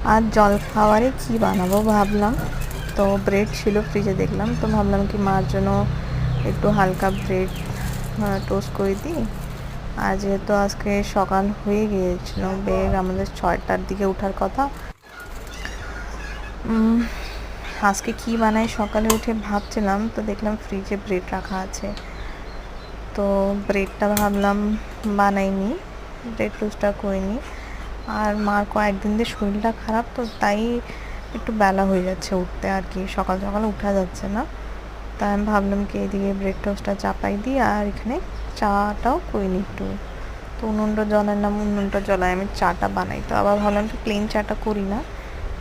আর জল খাবারে কি বানাবো ভাবলাম, তো ব্রেড ছিল ফ্রিজে দেখলাম, তো ভাবলাম কি মার জন্য একটু হালকা ব্রেড টোস্ট করে দিই। আর যেহেতু আজকে সকাল হয়ে গিয়েছিল, বেগ আমাদের 6টার দিকে ওঠার কথা, আজকে কি বানাই সকালে উঠে ভাবছিলাম, তো দেখলাম ফ্রিজে ব্রেড রাখা আছে, তো ব্রেডটা ভাবলাম বানাইনি, ব্রেড টোস্টটা করিনি। আর মার কয়েকদিন দিয়ে শরীরটা খারাপ, তো তাই একটু বেলা হয়ে যাচ্ছে উঠতে আর কি, সকাল সকালে উঠা যাচ্ছে না। তাই আমি ভাবলাম কি এদিকে ব্রেড টোস্টটা চাপাই দিই আর এখানে চাটাও করিনি একটু। তো উনুনটা জলের নাম উনুনটা জলায় আমি চাটা বানাই, তো আবার ভাবলাম কি প্লেন চাটা করি না,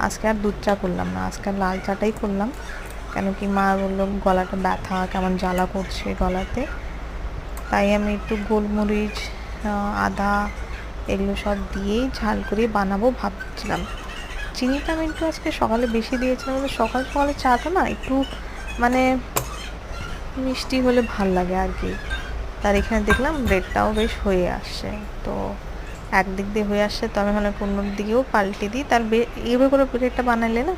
আজকে আর দুধ চা করলাম না, আজকে আর লাল চাটাই করলাম। কেন কি মা বললো গলাটা ব্যথা, কেমন জ্বালা করছে গলাতে, তাই আমি একটু গোলমরিচ আদা এগুলো সব দিয়েই ঝাল করে বানাবো ভাবছিলাম। চিনিটা আমি একটু আজকে সকালে বেশি দিয়েছিলাম, সকাল সকালে চাটা না একটু মানে মিষ্টি হলে ভাল লাগে আর কি। তার এখানে দেখলাম ব্রেডটাও বেশ হয়ে আসছে, তো একদিক দিয়ে হয়ে আসছে, তো আমি ভাবলাম অন্য দিকেও পাল্টে দিই। তার এইভাবে করে ব্রেডটা বানালে না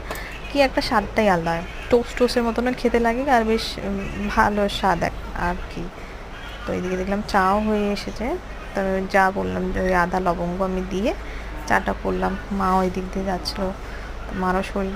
কি একটা স্বাদটাই আলাদা, টোস্ট টোস্টের মতন খেতে লাগে আর বেশ ভালো স্বাদ আর কি। তো এইদিকে দেখলাম চাও হয়ে এসেছে, তবে যা বললাম যে ওই আদা লবঙ্গ আমি দিয়ে চাটা করলাম। মা ওই দিক দিয়ে যাচ্ছিলো, মারও শরীর